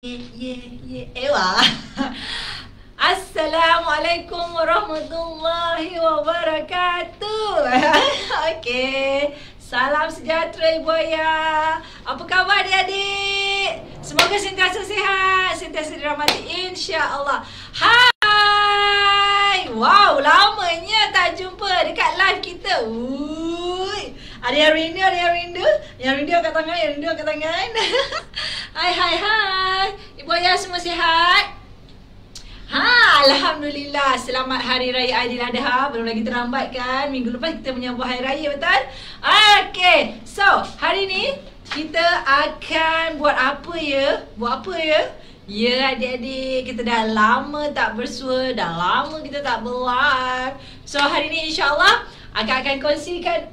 Ewa. Assalamualaikum warahmatullahi wabarakatuh. Okey. Salam sejahtera Ibu Ayah. Apa khabar adik-adik? Semoga sentiasa sihat, sentiasa dirahmati insya-Allah. Hai. Wow, lamanya tak jumpa dekat live kita. Ada yang rindu, ada yang rindu. Yang rindu angkat tangan, yang rindu angkat tangan. Hai. Ibu Ayah semua sihat? Alhamdulillah. Selamat Hari Raya Aidiladha. Belum lagi terlambat kan? Minggu lepas kita menyambut Hari Raya, betul? Okay. So, hari ni kita akan buat apa ya? Ya adik-adik, kita dah lama tak bersua, dah lama kita tak berlive. So, hari ni insyaAllah akan kongsikan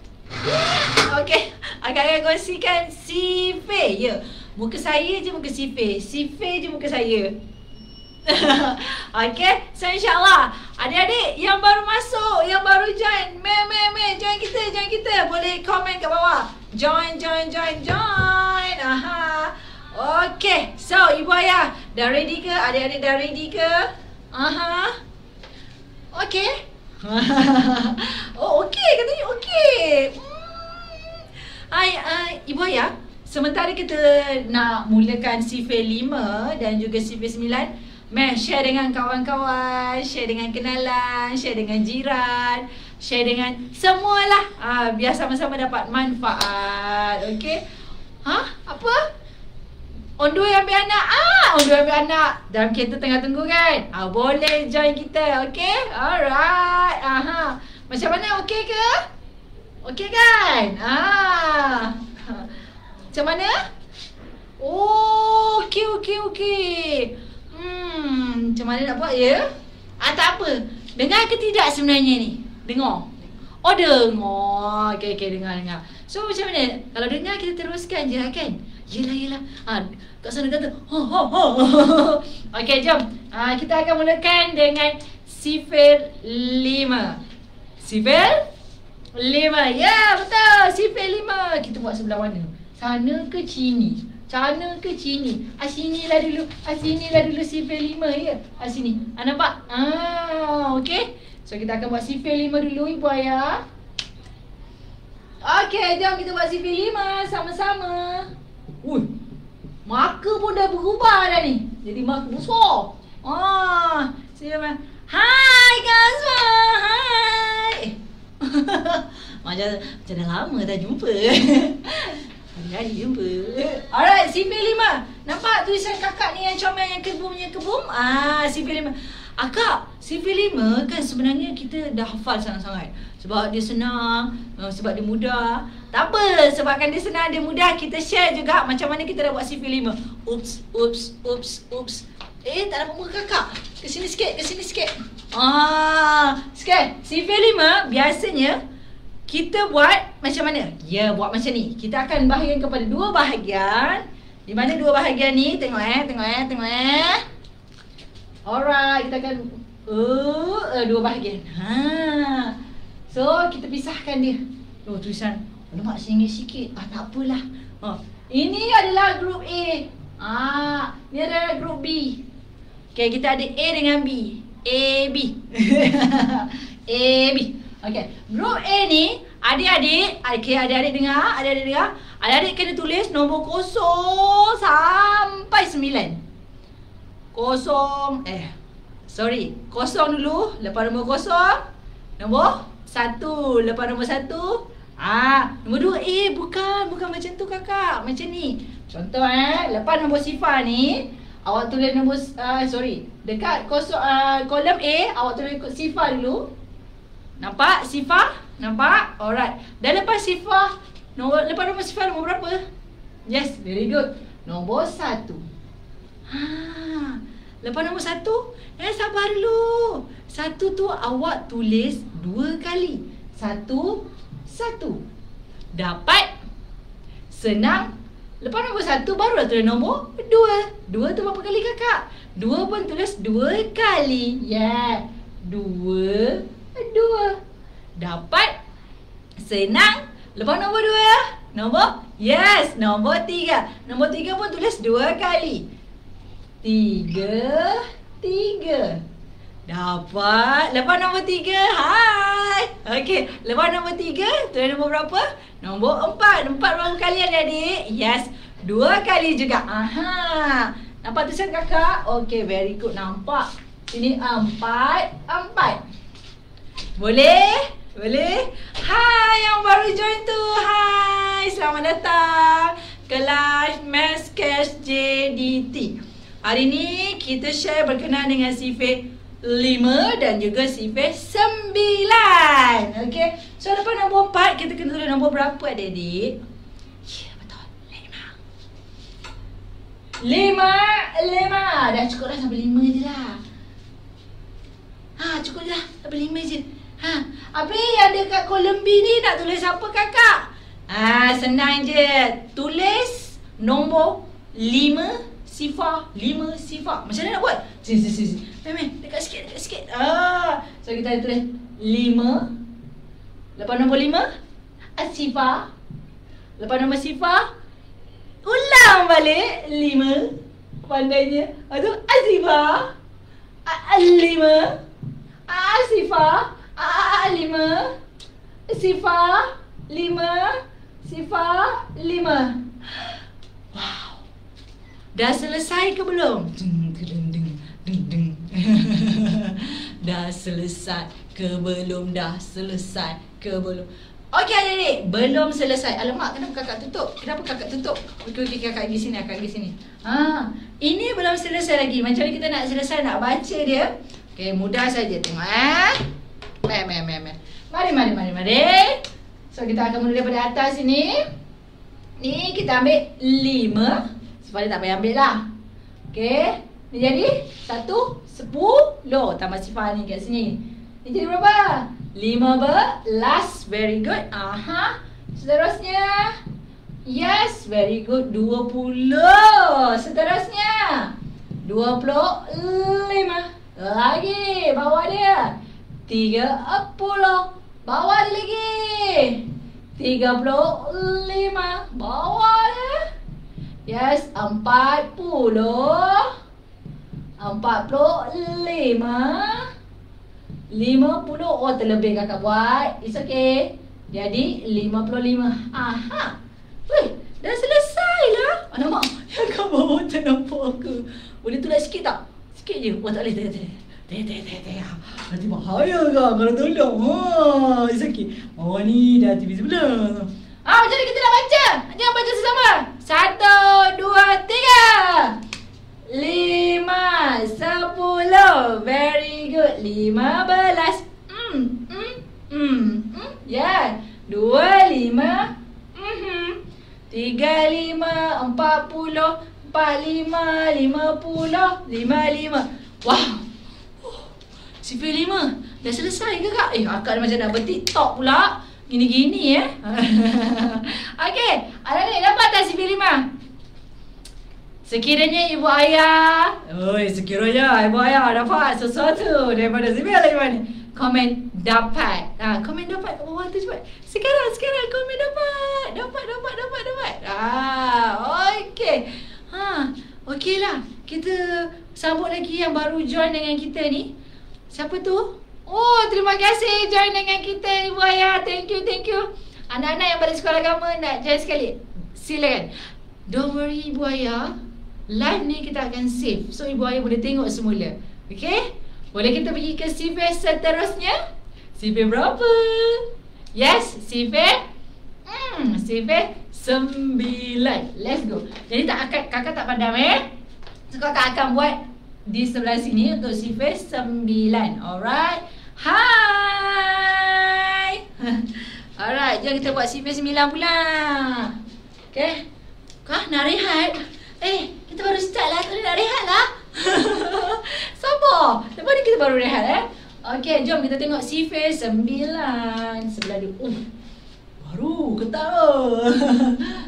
akan kongsikan Sife. Ya, muka saya je muka Sife, Sife je muka saya. Okay, so insyaAllah adik-adik yang baru masuk, yang baru join, join kita. Boleh komen kat bawah. Join. Aha. Okay, so Ibu Ayah dah ready ke? Adik-adik dah ready ke? Aha. Okay. Oh, okay, katanya okay. Hai, Ibu Ayah, sementara kita nak mulakan Sife 5 dan juga Sife 9, share dengan kawan-kawan, share dengan kenalan, share dengan jiran, share dengan semualah. Biar sama-sama dapat manfaat. Okay? Apa? Ondo yang ambil anak. Ondo ambil anak. Dalam kereta tengah tunggu kan? Boleh join kita. Okay? Alright. Macam mana? Okay ke? Okay kan? Macam mana? Oh, okay. Macam mana nak buat ya? Tak apa. Dengar ke tidak sebenarnya ni? Dengar? Oh, dengar. Okay, dengar. So, macam mana? Kalau dengar, kita teruskan je lah kan? Yelah. Kat sana kata, Okay, jom. Kita akan mulakan dengan Sife 5. Sife 5. Ya, betul. Sife 5. Kita buat sebelah mana? Sana ke sini? Sana ke sini? Sinilah dulu. Sinilah dulu Sife 5 ya. Sini. Nampak? Okay. So kita akan buat Sife 5 dulu Ibu Ayah. Okay, jom kita buat Sife 5 sama-sama. Marka pun dah berubah dah ni. Jadi marka besar. Siapa? Hai Kazwa. Hai. Macam dah lama tak jumpa. Hari-hari jumpa. Alright, Sife 5. Nampak tulisan kakak ni yang comel, yang kebum. Sife 5. Akak, Sife 5 kan sebenarnya kita dah hafal sangat-sangat. Sebab dia senang, sebab dia mudah. Tak apa, sebabkan dia senang, dia mudah, kita share juga macam mana kita dah buat Sife 5. Oops. Tak dapat muka kakak. Kesini sikit. Sikit. Sife 5 biasanya kita buat macam mana? Ya, buat macam ni. Kita akan bahagian kepada dua bahagian. Di mana dua bahagian ni? Tengok. Alright, kita akan dua bahagian. So, kita pisahkan dia. Tulisan. Nampak sikit. Tak apalah. Ini adalah grup A. Ini adalah grup B. Okay, kita ada A dengan B. A, B. A, B. Okay, grup A ni adik-adik, adik-adik dengar, adik-adik kena tulis nombor 0 sampai 9. 0 dulu, lepas nombor 0, nombor 1, lepas nombor 1. Nombor 2 bukan macam tu kakak, macam ni. Contoh lepas nombor Sifah ni, awak tulis nombor dekat kolom A, awak tulis Sifah dulu. Nampak Sifah? Nampak? Alright. Dan lepas Sifah, lepas nombor Sifah nombor berapa? Yes, very good. Nombor 1. Lepas nombor 1, sabar dulu. 1 tu awak tulis 2 kali. 1. Dapat. Senang. Lepas nombor 1 barulah tulis nombor 2. 2 tu berapa kali kakak? 2 pun tulis 2 kali. Yeah. 2. Dapat. Senang. Lepas nombor 2. Nombor 3. Nombor 3 pun tulis 2 kali. 3, 3. Dapat. Lepas nombor 3. Hai. Okey. Lepas nombor 3. Tu nombor berapa? Nombor 4. 4 berapa kali adik-adik? Yes. 2 kali juga. Aha. Nampak tulisan kakak? Okey. Very good. Nampak. Sini 4. 4. Boleh? Boleh? Hai yang baru join tu. Hai. Selamat datang ke live Maths Cash JDT. Hari ni kita share berkenaan dengan sifar 5 dan juga sifar 9. Okey. So lepas nombor 4 kita kena tulis nombor berapa adik-adik? Ya, betul. 5. 5. Dah cukup dah sampai 5 je lah. Cukup je lah. Sampai 5 je. Habis yang dekat kolom B ni nak tulis apa kakak? Senang je. Tulis nombor 5 sifar. 5 sifar. Macam mana nak buat? Sini. Meh, dekat sikit. So kita tulis 5. Lepas nombor 5 sifar. Lepas nombor sifar ulang balik 5. Pandainya. Lepas tu sifar. 5. Sifar. 5. Sifar 5. Sifar 5. Wow. Dah selesai ke belum? Dah selesai ke belum? Dah selesai ke belum? Okey adik-adik, belum selesai. Alamak, kenapa kakak tutup? Kenapa kakak tutup? Okey, kakak pergi sini, kakak pergi sini. Ini belum selesai lagi. Macam mana kita nak selesai, nak baca dia? Okey, mudah saja. Tengok Mari. So kita akan mula daripada atas sini. Ni kita ambil 5. Sebab dia tak payah ambil lah. Okey. Ni jadi 1, 10. Tambah sifar ni kat sini. Ni jadi berapa? 15. Very good. Seterusnya. Yes, very good. 20. Seterusnya. 25. Lagi. Bawah dia. 30. Bawah dia lagi. 35. Bawah dia. Yes, 40. 45. 50. Terlebih kakak buat. It's okay. Jadi 55. Weh, dah selesai lah. Alamak, yang kat bawah tak nampak aku. Boleh tulis sikit tak? Sikit je. Tak boleh. Nanti bahaya kak kalau tolong. It's okay. Ni dah TV sebelah. Macam ni kita nak baca. Jangan baca sesama. 1, 2, 3. 5, 10. Very good. 15. Yeah. 25. 35. 40. 45. 50. 55. Wow. Sifar 5. Dah selesai ke kak? Akak macam nak ber-TikTok pula. Gini-gini Okey. Adik-adik dapat tak sifar 5? Sekiranya ibu ayah sekiranya ibu ayah dapat sesuatu daripada sifar 5 ni, komen dapat. Komen dapat kat bawah tu cepat. Sekarang komen dapat. Dapat. Okey. Okey lah. Kita sambut lagi yang baru join dengan kita ni. Siapa tu? Terima kasih join dengan kita Ibu Ayah. Thank you. Anak-anak yang balik sekolah agama nak join sekali, silakan. Don't worry Ibu Ayah, live ni kita akan save, so Ibu Ayah boleh tengok semula. Okay? Boleh kita pergi ke sifar seterusnya? Sifar berapa? Yes, sifar sifar 9. Let's go. Jadi kakak tak padam so kakak akan buat di sebelah sini untuk sifar 9. Alright. Hai. Alright, jom kita buat sifar 9 pula. Okay. Nak rehat? Kita baru start lah. Kau nak rehat lah. Sabar. Lepas ni kita baru rehat Okay, jom kita tengok sifar 9. Sebelah dia. Baru ketak.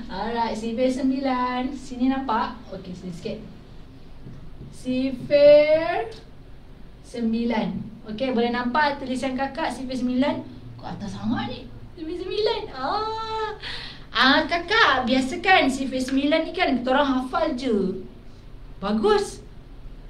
Alright, sifar 9. Sini nampak? Okay, sini sikit. Sifar 9. Okey, boleh nampak tulisan kakak sifar 9? Kau atas sangat ni. Sifar 9. Kakak biasakan sifar 9 ni kan kita orang hafal je. Bagus.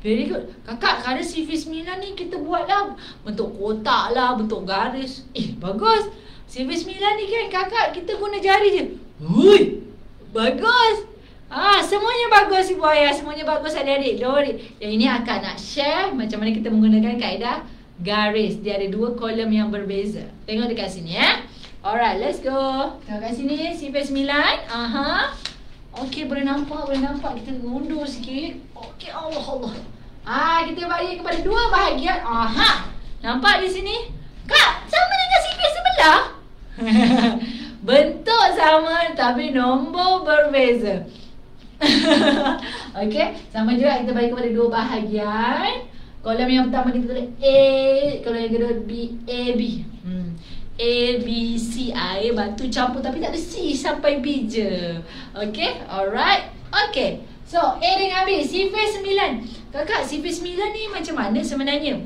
Very good. Kakak, kalau CV9 ni kita buatlah bentuk kotak lah, bentuk garis. Bagus. CV9 ni kan kakak, kita guna jari je. Hui, bagus. Semuanya bagus ibu ayah, semuanya bagus adik-adik. Yang ini akan nak share macam mana kita menggunakan kaedah garis. Dia ada 2 kolom yang berbeza. Tengok dekat sini Alright, let's go. Tengok kat sini, CV9. Okey, boleh nampak. Kita undur sikit. Okey, Allah. Kita bagi kepada 2 bahagian. Nampak di sini? Kak, sama dengan CV sebelah. Bentuk sama tapi nombor berbeza. Okey, sama juga kita bagi kepada 2 bahagian. Kolom yang pertama kita tulis A, kolom yang kedua B, AB. A, B, C. Batu campur tapi tak ada C sampai B je. Okey, alright. Okey, so A dengan B, CV9. Kakak, CV9 ni macam mana sebenarnya?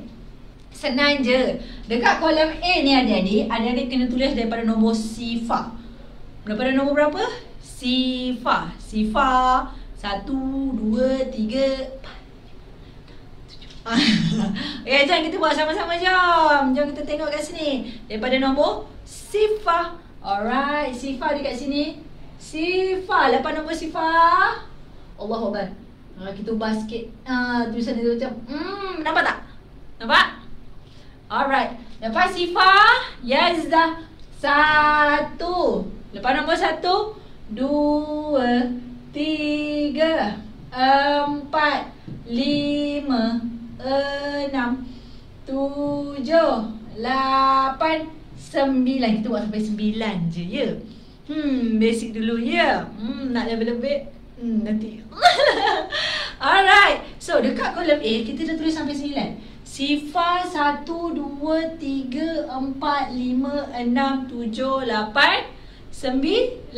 Senang je. Dekat kolom A ni adik-adik kena tulis daripada nombor sifar. Daripada nombor berapa? Sifar. 1, 2, 3, 4. Jom kita buat sama-sama jom. Jom kita tengok kat sini. Daripada nombor sifar. Alright, sifar dekat sini. Sifar. Lepas nombor sifar. Allahuakbar. Kita ubah sikit. Tulisan dia macam nampak tak? Nampak? Alright. Lepas sifar, yazdah 1. Lepas nombor 1, 2, 3, 4, 5, 6, 7, 8, 9. Kita buat sampai 9 je ya. Basic dulu ya. Nak lebih-lebih nanti. Alright. So dekat kolom A kita dah tulis sampai 9. Sifar 1, 2, 3, 4, 5, 6, 7, 8, 9.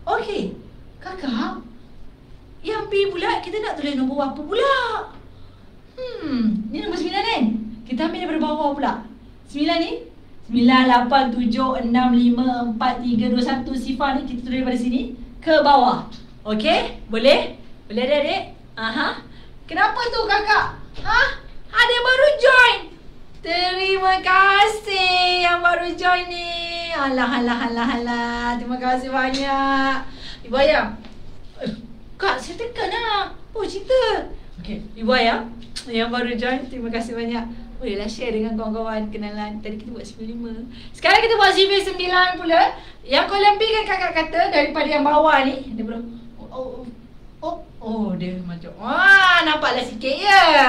Okey. Kakak, yang B pula kita nak tulis nombor apa pula? Ni nombor 9 kan? Kita ambil daripada bawah pula. 9 ni? 9, 8, 7, 6, 5, 4, 3, 2, 1. Sifar ni kita tulis daripada sini ke bawah. Okey? Boleh? Boleh adik-adik? Kenapa tu kakak? Ada yang baru join. Terima kasih yang baru join ni. Alah. Terima kasih banyak. Ibu ayah. Kak, saya tekan lah. Cerita. Okey, ibu ayah yang baru join, terima kasih banyak. Bolehlah share dengan kawan-kawan kenalan. Tadi kita buat CV5. Sekarang kita buat CV9 pula. Yang kolom B kan kakak kata daripada yang bawah ni. Dia belum. Dia macam nampaklah sikit ya.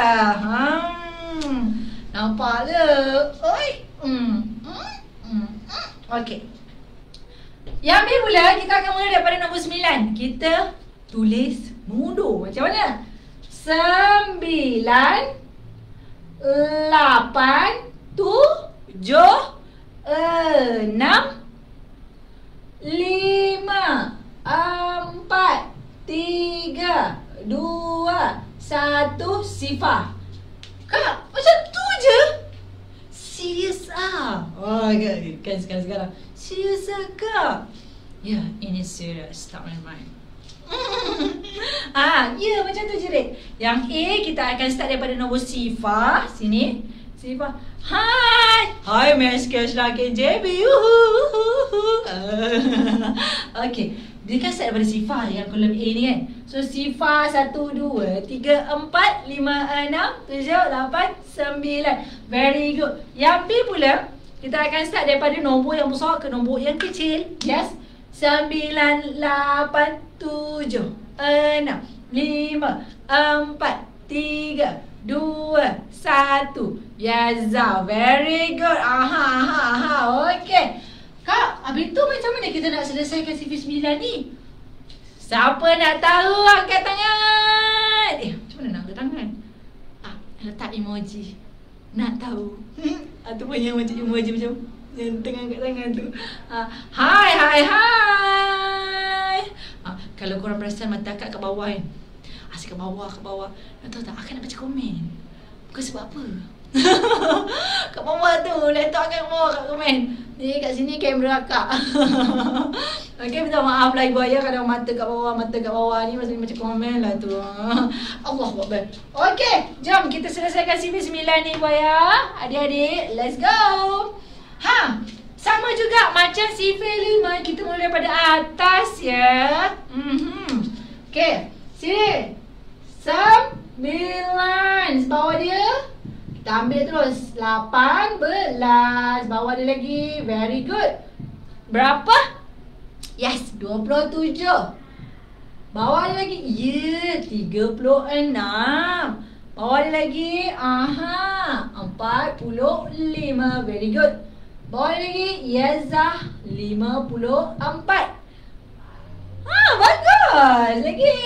Nampak le. Okey. Yang B pula kita akan mula daripada nombor 9. Kita tulis mundur. Macam mana? 9, 8, 7, 6, 5, 4, 3, 2, 1, sifar. Kak, macam tu je? Serius kan sekarang. Serius kak? Ya, ini serius. Tak main-main. Ya macam tu je dek. Yang A kita akan start daripada nombor sifar. Sini. Sifar. Hai Miss Keshla KJB. Okey. Dia kan start daripada sifar yang kolom A ni kan. So sifar 1, 2, 3, 4, 5, 6, 7, 8, 9. Very good. Yang B pula kita akan start daripada nombor yang besar ke nombor yang kecil. Yes. 9, 8, 7, 6, 5, 4, 3, 2, 1. Yazza. Very good. Okey. Kak, habis tu macam mana kita nak selesaikan CV9 ni? Siapa nak tahu angkat tangan? Macam mana nak angkat tangan? Letak emoji. Nak tahu? Ataupun yang macam emoji macam yang tengah angkat tangan tu. Hai. Kalau korang perasan mata akak kat bawah kan? Asyik kat bawah. Nak tahu tak? Akak nak baca komen. Bukan sebab apa? Kat bawah tu, letak kat bawah kat komen. Ni kat sini kamera akak. Okey, minta maaf lah ibu ayah kadang mata kat bawah ni macam komen lah tu. Allahuakbar. Okey, jom kita selesaikan CV9 ni ibu ayah. Adik-adik, let's go. Sama juga macam CV5, kita mula daripada atas ya. Okey, sini. 9 bawah dia. Kita ambil terus 18. Bawah dia lagi. Very good. Berapa? Yes, 27. Bawah dia lagi. 36. Bawah dia lagi. 45. Very good. Bawah dia lagi. Yes, 54. Bagus. Lagi.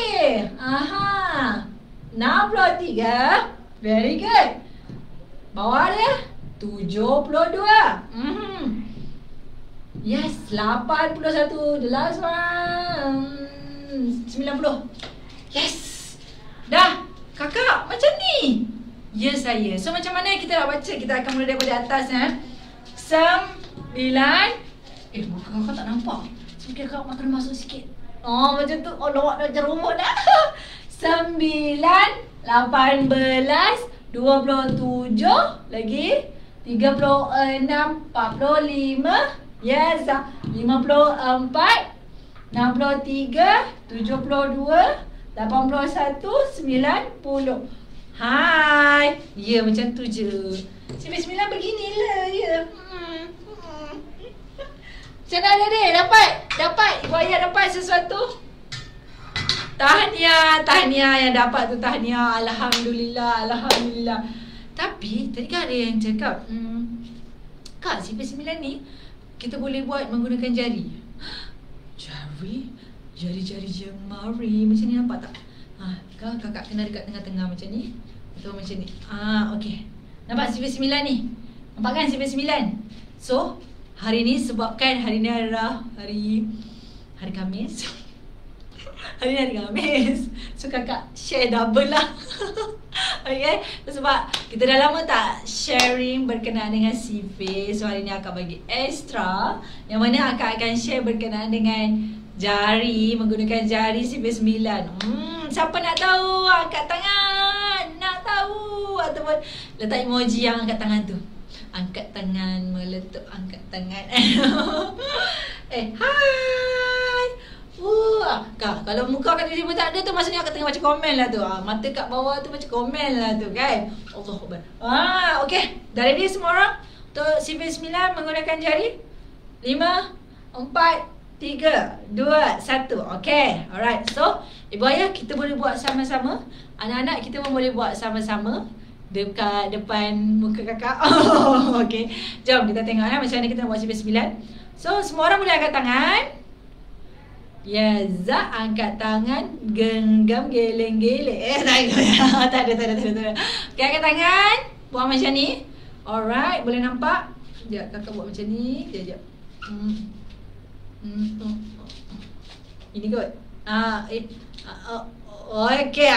63. Very good. Bawah dia 72. Yes, 81. The last one 90. Yes. Dah. Kakak macam ni. Ya saya. So macam mana kita nak baca? Kita akan mula daripada atas 9. Muka kakak tak nampak. So kakak makan masuk sikit. Macam tu. Lawak dah macam rumut dah. 9, 18, 27 lagi 36, 45. Yes, 54, 63, 72, 81, 90. Hai. Ya, macam tu je. CV9 beginilah ya. Macam mana dek? Dapat ibu ayah dapat sesuatu? Tahniah yang dapat tu, tahniah. Alhamdulillah. Tapi tadi kan ada yang cakap Kak, CV9 ni kita boleh buat menggunakan jari. Jari jemari. Macam ni nampak tak? Kakak kena dekat tengah-tengah macam ni. Atau macam ni. Okey. Nampak CV9 ni? Nampak kan CV9? So hari ni sebabkan hari ni adalah hari Khamis. Hari Khamis. So kakak share double lah. Okay. Sebab kita dah lama tak sharing berkenaan dengan CV. So hari ni akak bagi extra, yang mana akak akan share berkenaan dengan jari, menggunakan jari CV9. Siapa nak tahu? Angkat tangan. Nak tahu? Ataupun letak emoji yang angkat tangan tu. Angkat tangan, meletup angkat tangan. Hai. Kak, kalau muka kat tiba-tiba tak ada tu, maksudnya akak tengah baca komen lah tu. Mata kat bawah tu baca komen lah tu kan. Allahuakbar. Okey. Dah ready semua orang? Untuk CV9 menggunakan jari? 5, 4, 3, 2, 1. Okey. Alright. So, ibu ayah kita boleh buat sama-sama. Anak-anak kita pun boleh buat sama-sama dekat depan muka kakak. Okey. Jom kita tengok macam mana kita nak buat CV9. So, semua orang boleh angkat tangan. Yes, angkat tangan, genggam, geleng-geleng. Tak ada. Okay, angkat tangan. Buat macam ni. Alright, boleh nampak? Sekejap, kakak buat macam ni. Sekejap. Ini kot. Okay.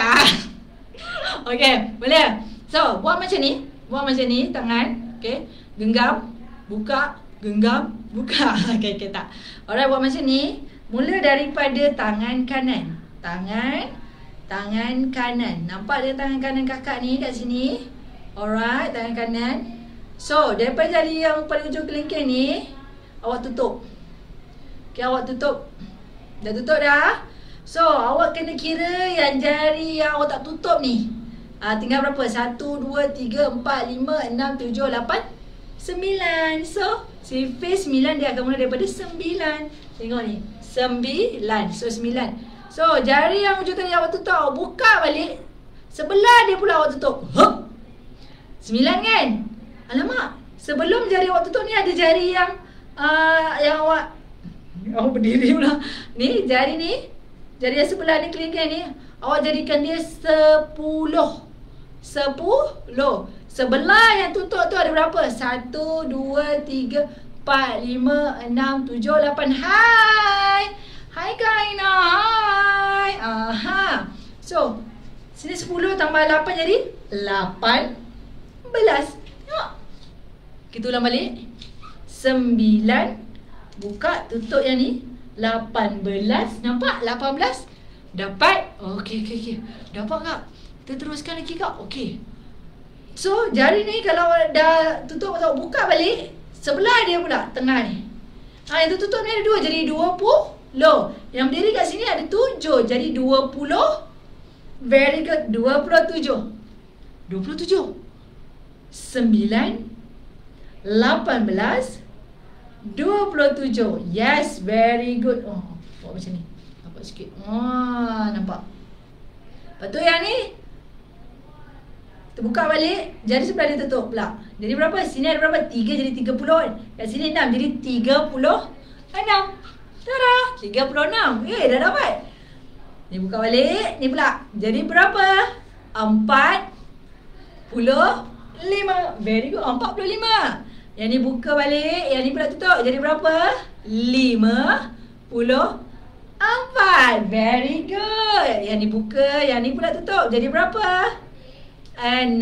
Okay, boleh. So, buat macam ni. Tangan. Okay, genggam, buka, genggam, buka. Okay, tak. Alright, buat macam ni. Mula daripada tangan kanan. Tangan kanan. Nampak dia tangan kanan kakak ni kat sini? Alright, tangan kanan. So, daripada jari yang paling ujung kelingking ni, awak tutup. Okay, awak tutup. Dah tutup dah? So, awak kena kira yang jari yang awak tak tutup ni. Tinggal berapa? 1, 2, 3, 4, 5, 6, 7, 8, 9. So, CV9 dia akan mula daripada 9. Tengok ni. 9. So 9. So jari yang ujung tadi awak tutup, awak buka balik, sebelah dia pula awak tutup. 9 kan? Alamak, sebelum jari awak tutup ni ada jari yang awak berdiri pula. Ni jari yang sebelah ni, kelingking ni, awak jadikan dia 10. Sebelah yang tutup tu ada berapa? 1, 2, 3, 4, 5, 6, 7, 8. Hai Kaina. Hai. So, sini 10 tambah 8 jadi 18. Tengok. Kita ulang balik. 9. Buka, tutup yang ni. 18. Nampak? 18. Dapat? Okey. Dapat kak? Kita teruskan lagi kak? Okey. So, jari ni kalau dah tutup atau buka balik, sebelah dia pula, tengah ni. Yang tutup ni ada 2, jadi 20. Yang berdiri kat sini ada 7, jadi 20. Very good. 27. 9. 18. 27. Yes, very good. Buat macam ni. Nampak sikit. Nampak. Lepas tu yang ni kita buka balik, jari sebelah dia tutup pula. Jadi berapa? Sini ada berapa? 3 jadi 30 kan. Kat sini 6 jadi 36. Tada, 36. Dah dapat. Ni buka balik, ni pula. Jadi berapa? 45. Very good. 45. Yang ni buka balik, yang ni pula tutup. Jadi berapa? 54. Very good. Yang ni buka, yang ni pula tutup. Jadi berapa? 6.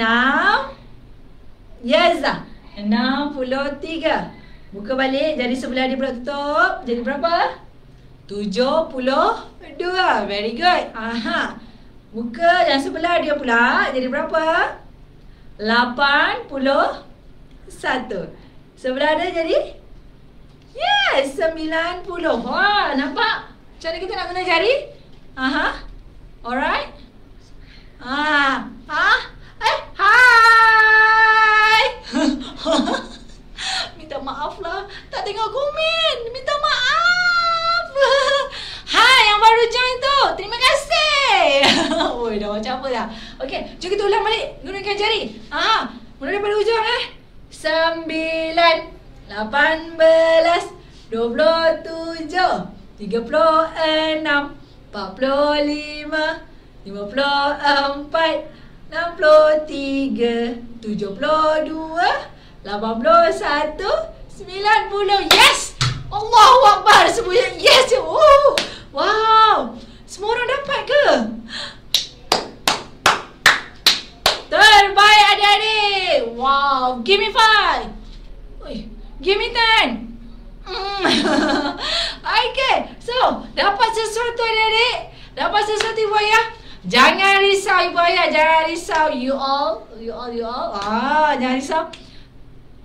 Yes lah. 63. Buka balik, jadi sebelah dia pula tutup. Jadi berapa? 72. Very good. Buka yang sebelah dia pula. Jadi berapa? 81. Sebelah dia jadi? Yes, 90. Wah, nampak? Macam mana kita nak guna jari? Alright. Hai. Minta maaf lah, tak tengok komen. Minta maaf. Hai yang baru join tu, terima kasih. Oi, dah macam apa dah. Okey, jom kita ulang balik gunakan jari. Mula daripada ujung 9, 18, 27, 36, 45, 54, 63, 72, 81, 90. Yes! Allahu Akbar. Semuanya yes. Wow. Semua orang dapat ke? Terbaik adik-adik. Wow. Give me 5. Give me 10. Okay. So, dapat sesuatu adik-adik? Dapat sesuatu ibu ayah? Jangan risau ibu ayah. Jangan risau. You all. Jangan risau.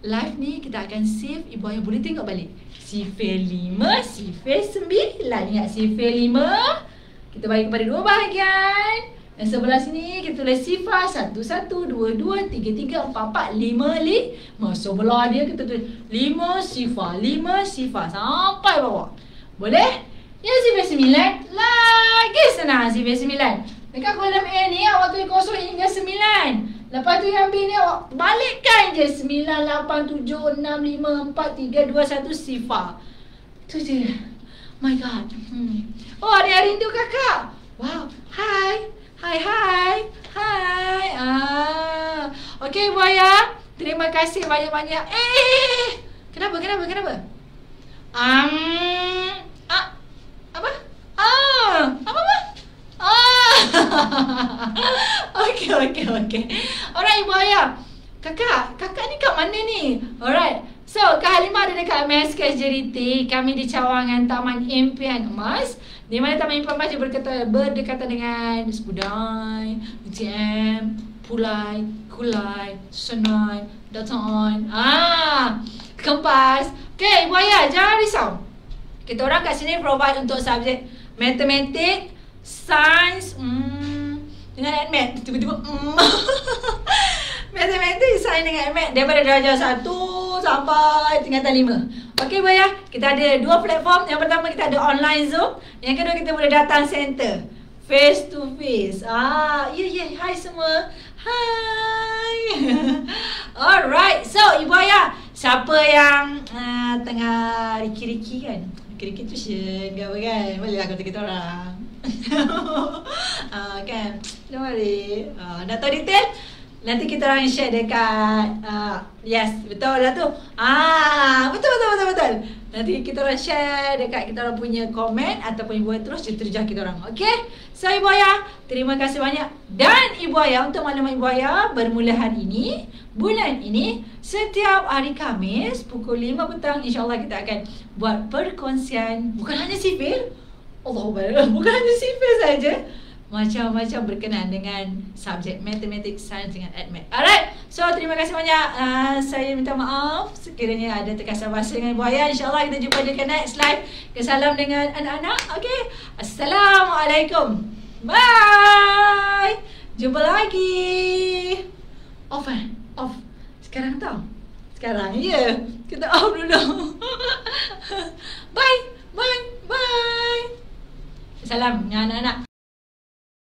Live ni kita akan save. Ibu ayah boleh tengok balik. Sifir 5, sifir 9. Ingat sifir 5 kita bagi kepada 2 bahagian. Yang sebelah sini kita tulis sifar 1, 1, 2, 2, 3, 3, 4, 4, 5, 5. Sebelah dia kita tulis 5 sifar sampai bawah. Boleh? Yang sifir 9 lagi senang. Sifir 9 dekat kolom A ni awak tulis kosong hingga 9. Lepas tu yang B ni awak balikkan je 9, 8, 7, 6, 5, 4, 3, 2, 1 sifar. Tu je. My God. Oh, ada yang rindu kakak. Wow. Hai. Okey ibu ayah. Terima kasih banyak-banyak. Kenapa? Apa? Okey. Alright ibu ayah. Kakak ni kat mana ni? Alright. So, Kak Halimah ada dekat MSK JDT. Kami di cawangan Taman Impian Emas. Di mana Taman Impian Emas berdekatan dengan Sepudai, UTM, Pulai, Kulai, Senai, Daton. Kempas. Okay, ibu ayah, jangan risau. Kita orang kat sini provide untuk subjek matematik, sains, dengan admat. Tiba-tiba matematik, sains dengan admat daripada darjah 1 sampai tingkatan 5. Okey, Boya, kita ada 2 platform. Yang pertama kita ada online Zoom. Yang kedua kita boleh datang center face to face. Hai semua. Hai. Alright. So, Ibu Ayah, siapa yang tengah riki-riki kan? Riki-riki tuition ke apa kan? Bolehlah kata-kata orang. Kan? Don't worry. Nak tahu detail? Nanti kita orang share dekat yes, betul lah tu. Betul. Nanti kita orang share dekat kita orang punya komen ataupun Ibu Ayah terus terjah kita orang. Okey. So Ibu Ayah, terima kasih banyak. Dan Ibu Ayah, untuk maklumat Ibu Ayah, bermula hari ini, bulan ini, setiap hari Khamis pukul 5 petang, insya-Allah kita akan buat perkongsian bukan hanya sifil. Allahuakbar. Bukan hanya sifil saja. Macam-macam berkenaan dengan subjek matematik, sains dengan admat. Alright, so terima kasih banyak. Saya minta maaf sekiranya ada terkasar bahasa dengan Ibu Ayah. InsyaAllah kita jumpa dekat next live. Kesalam dengan anak-anak. Okay, Assalamualaikum. Bye. Jumpa lagi. Off. Sekarang tau. Sekarang ya. Kita off dulu. Bye. Salam dengan anak-anak.